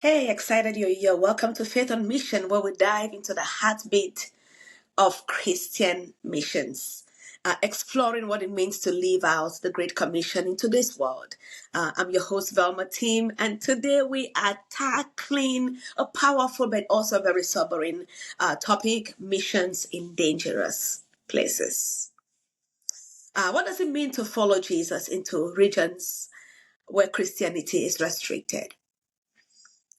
Hey, excited you're here. Welcome to Faith on Mission, where we dive into the heartbeat of Christian missions, exploring what it means to live out the Great Commission in today's world. I'm your host, Velma Team, and today we are tackling a powerful but also very sobering topic: missions in dangerous places. What does it mean to follow Jesus into regions where Christianity is restricted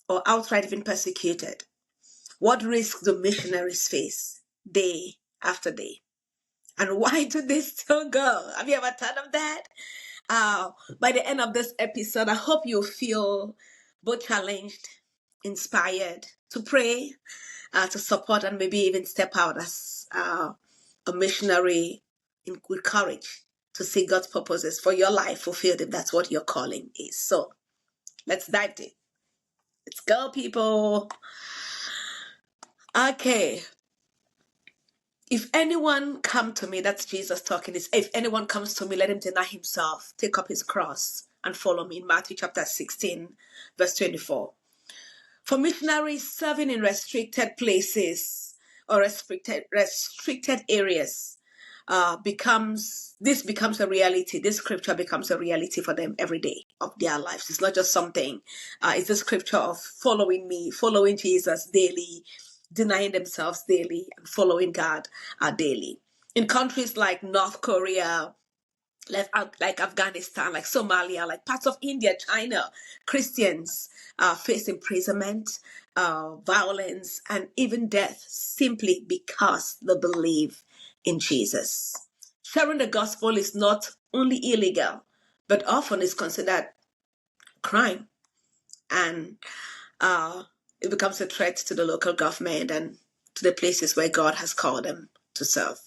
or outright even persecuted? What risks do missionaries face day after day? And why do they still go? Have you ever thought of that? By the end of this episode, I hope you feel both challenged, inspired to pray, to support, and maybe even step out as a missionary with courage to see God's purposes for your life fulfilled if that's what your calling is. So let's dive in. Let's go, people. Okay. If anyone come to me, that's Jesus talking. If anyone comes to me, let him deny himself, take up his cross, and follow me in Matthew chapter 16, verse 24. For missionaries serving in restricted places or restricted areas, this becomes a reality. This scripture becomes a reality for them every day of their lives. It's not just something. It's the scripture of following me, following Jesus daily, denying themselves daily, and following God daily. In countries like North Korea, like Afghanistan, like Somalia, like parts of India, China, Christians face imprisonment, violence, and even death simply because they believe in Jesus. Sharing the gospel is not only illegal, but often is considered crime, and it becomes a threat to the local government and to the places where God has called them to serve.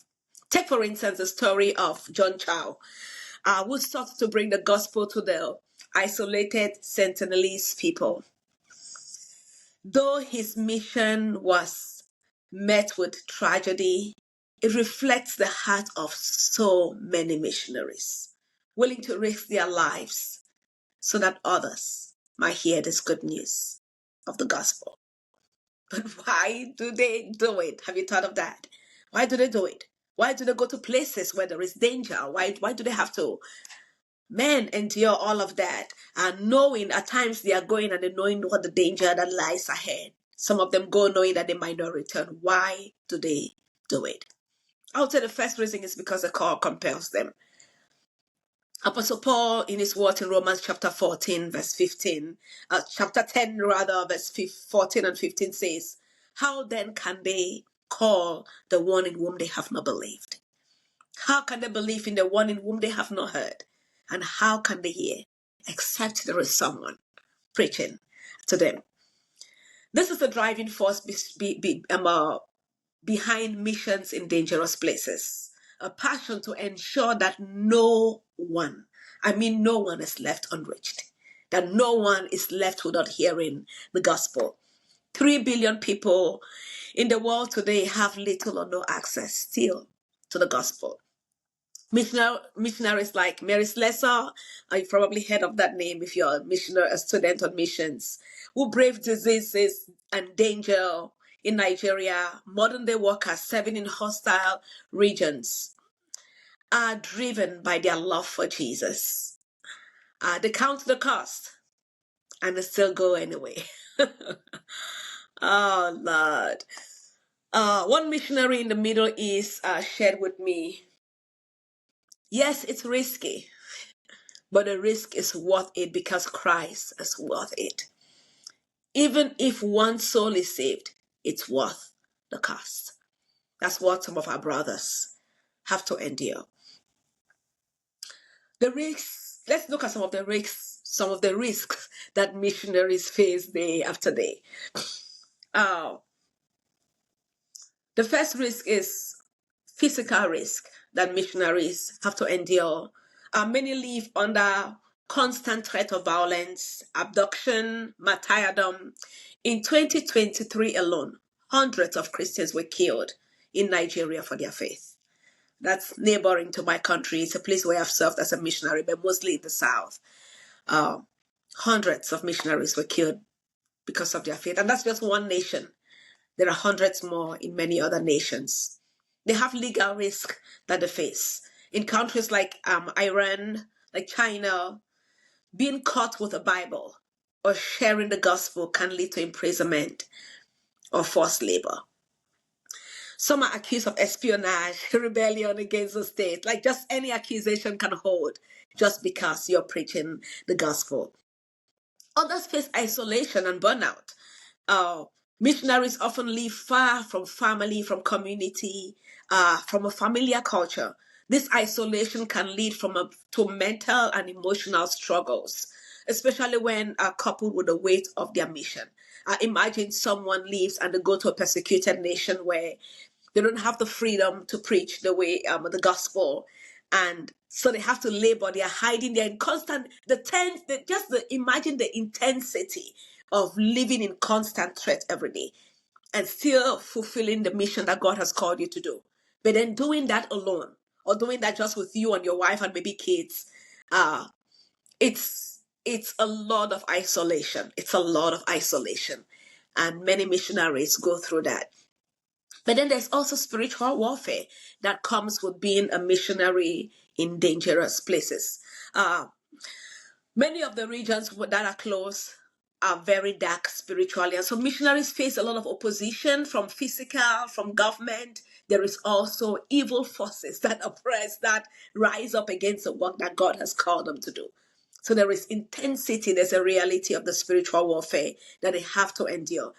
Take, for instance, the story of John Chow, who sought to bring the gospel to the isolated Sentinelese people. Though his mission was met with tragedy, it reflects the heart of so many missionaries, willing to risk their lives so that others might hear this good news of the gospel. But why do they do it? Have you thought of that? Why do they do it? Why do they go to places where there is danger? Why do they have to endure all of that, and knowing at times they are going and they knowing what the danger that lies ahead? Some of them go knowing that they might not return. Why do they do it? I would say the first reason is because the call compels them. Apostle Paul, in his words in Romans chapter 14, verse 15, chapter 10 rather, verse 14 and 15 says, how then can they call the one in whom they have not believed? How can they believe in the one in whom they have not heard? And how can they hear except there is someone preaching to them? This is the driving force behind missions in dangerous places. A passion to ensure that no one is left unreached, that no one is left without hearing the gospel. 3 billion people in the world today have little or no access still to the gospel. Missionaries like Mary Slessor, you've probably heard of that name if you're a student on missions, who brave diseases and danger in Nigeria, modern day workers serving in hostile regions, are driven by their love for Jesus. They count the cost and they still go anyway. Oh, Lord. One missionary in the Middle East shared with me, yes, it's risky, but the risk is worth it because Christ is worth it. Even if one soul is saved, it's worth the cost. That's what some of our brothers have to endure. The risks, let's look at some of the risks that missionaries face day after day. The first risk is physical risk that missionaries have to endure. Many live under constant threat of violence, abduction, martyrdom. In 2023 alone, hundreds of Christians were killed in Nigeria for their faith. That's neighboring to my country. It's a place where I've served as a missionary, but mostly in the South. Hundreds of missionaries were killed because of their faith. And that's just one nation. There are hundreds more in many other nations. They have legal risk that they face. In countries like Iran, like China, being caught with a Bible or sharing the gospel can lead to imprisonment or forced labor. Some are accused of espionage, rebellion against the state. Like just any accusation can hold just because you're preaching the gospel. Others face isolation and burnout. Missionaries often live far from family, from community, from a familiar culture. This isolation can lead to mental and emotional struggles, especially when coupled with the weight of their mission. Imagine someone leaves and they go to a persecuted nation where they don't have the freedom to preach the way the gospel, and so they have to labor. They are hiding. They're in constant imagine the intensity of living in constant threat every day and still fulfilling the mission that God has called you to do. But then doing that alone, or doing that just with you and your wife and maybe kids, it's a lot of isolation. It's a lot of isolation, and many missionaries go through that. But then there's also spiritual warfare that comes with being a missionary in dangerous places. Many of the regions that are close are very dark spiritually. And so missionaries face a lot of opposition from physical, from government. There is also evil forces that oppress, that rise up against the work that God has called them to do. So there is intensity, there's a reality of the spiritual warfare that they have to endure.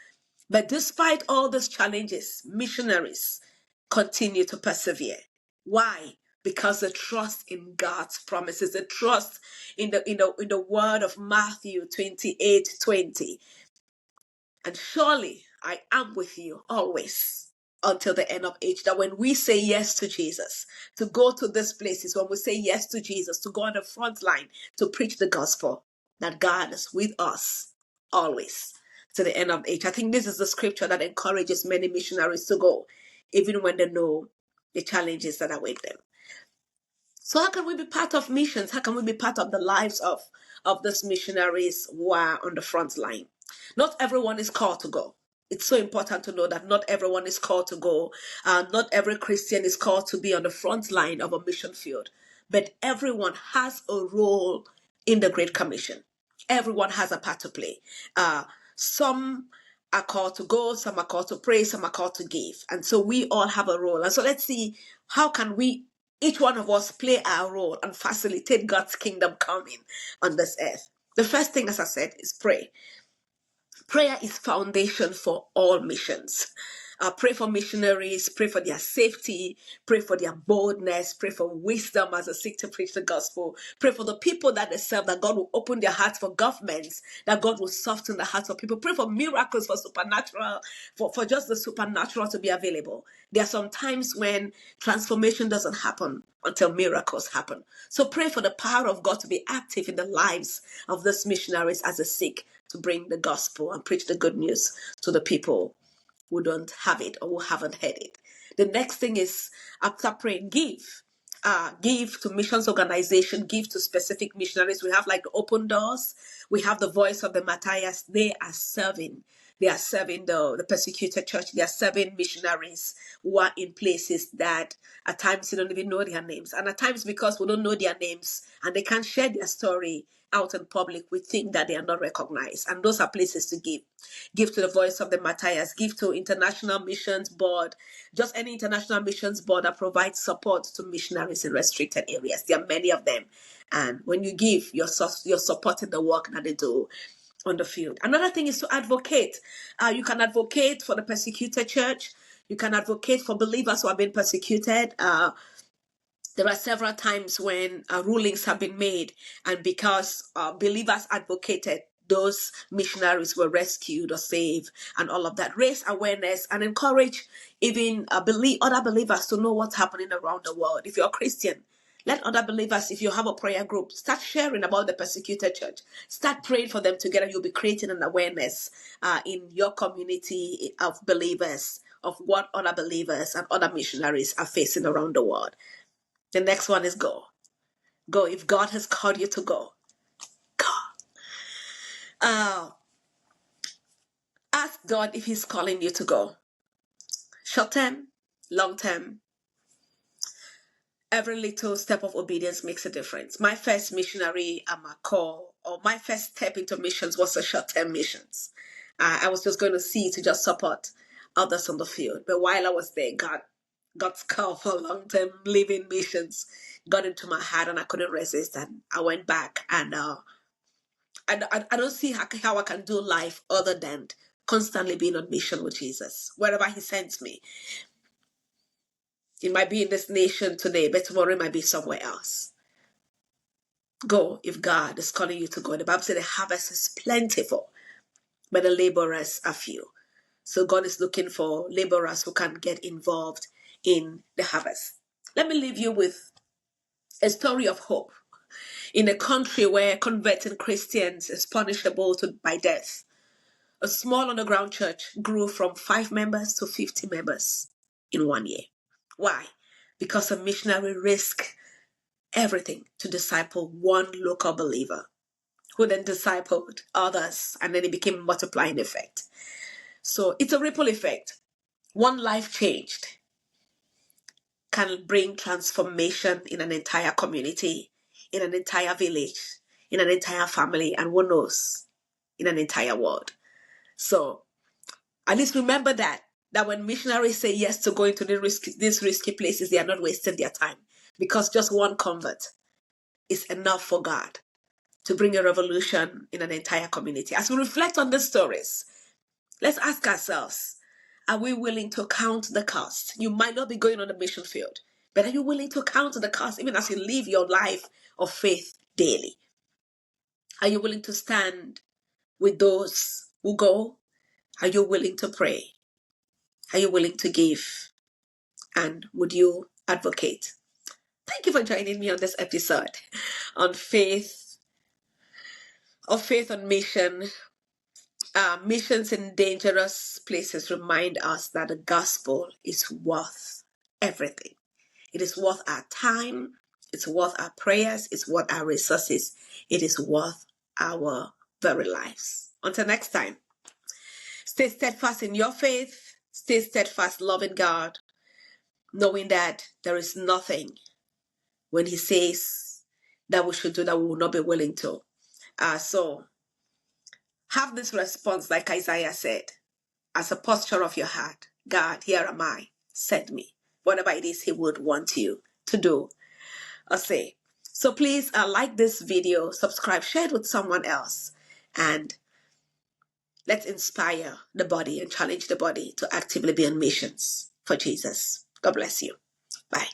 But despite all these challenges, missionaries continue to persevere. Why? Because the trust in God's promises, the trust in the word of Matthew 28:20. And surely I am with you always until the end of age. That when we say yes to Jesus, to go to these places, when we say yes to Jesus, to go on the front line, to preach the gospel, that God is with us always to the end of age. I think this is the scripture that encourages many missionaries to go, even when they know the challenges that await them. So how can we be part of missions? How can we be part of the lives of these missionaries who are on the front line? Not everyone is called to go. It's so important to know that not everyone is called to go. Not every Christian is called to be on the front line of a mission field. But everyone has a role in the Great Commission. Everyone has a part to play. Some are called to go, some are called to pray, some are called to give. And so we all have a role. And so let's see, how can we, each one of us, play our role and facilitate God's kingdom coming on this earth? The first thing, as I said, is pray. Prayer is foundation for all missions. Pray for missionaries, pray for their safety, pray for their boldness, pray for wisdom as they seek to preach the gospel. Pray for the people that they serve, that God will open their hearts, for governments, that God will soften the hearts of people. Pray for miracles, for supernatural, for just the supernatural to be available. There are some times when transformation doesn't happen until miracles happen. So pray for the power of God to be active in the lives of these missionaries as they seek to bring the gospel and preach the good news to the people who don't have it or who haven't heard it. The next thing is, after praying, give. Give to missions organization, give to specific missionaries. We have like the Open Doors. We have the Voice of the Matthias. They are serving. They are serving the persecuted church. They are serving missionaries who are in places that at times you don't even know their names. And at times, because we don't know their names and they can't share their story out in public, we think that they are not recognized. And those are places to give. Give to the Voice of the Matthias. Give to International Missions Board. Just any international missions board that provides support to missionaries in restricted areas. There are many of them. And when you give, you're supporting the work that they do on the field. Another thing is to advocate. You can advocate for the persecuted church. You can advocate for believers who have been persecuted. There are several times when rulings have been made, and because believers advocated, those missionaries were rescued or saved, and all of that. Raise awareness and encourage even other believers to know what's happening around the world. If you're a Christian, let other believers, if you have a prayer group, start sharing about the persecuted church. Start praying for them together. You'll be creating an awareness in your community of believers of what other believers and other missionaries are facing around the world. The next one is go. Go. If God has called you to go, go. God if He's calling you to go. Short term, long term, every little step of obedience makes a difference. My first missionary call, or my first step into missions was a short-term missions. I was just going to see to just support others on the field. But while I was there, God's call for long-term living missions got into my heart, and I couldn't resist. And I went back, and I don't see how I can do life other than constantly being on mission with Jesus, wherever He sends me. It might be in this nation today, but tomorrow it might be somewhere else. Go if God is calling you to go. The Bible says the harvest is plentiful, but the laborers are few. So God is looking for laborers who can get involved in the harvest. Let me leave you with a story of hope. In a country where converting Christians is punishable by death, a small underground church grew from 5 members to 50 members in 1 year. Why? Because a missionary risked everything to disciple one local believer, who then discipled others, and then it became a multiplying effect. So it's a ripple effect. One life changed can bring transformation in an entire community, in an entire village, in an entire family, and who knows, in an entire world. So at least remember that when missionaries say yes to go into these risky places, they are not wasting their time, because just one convert is enough for God to bring a revolution in an entire community. As we reflect on these stories, let's ask ourselves, are we willing to count the cost? You might not be going on the mission field, but are you willing to count the cost even as you live your life of faith daily? Are you willing to stand with those who go? Are you willing to pray? Are you willing to give? And would you advocate? Thank you for joining me on this episode on faith on mission. Missions in dangerous places remind us that the gospel is worth everything. It is worth our time. It's worth our prayers. It's worth our resources. It is worth our very lives. Until next time, stay steadfast in your faith. Stay steadfast loving God, knowing that there is nothing when He says that we should do that we will not be willing to. So have this response like Isaiah said, as a posture of your heart. God, here am I, send me. Whatever it is He would want you to do or say. So please like this video, subscribe, share it with someone else, and let's inspire the body and challenge the body to actively be on missions for Jesus. God bless you. Bye.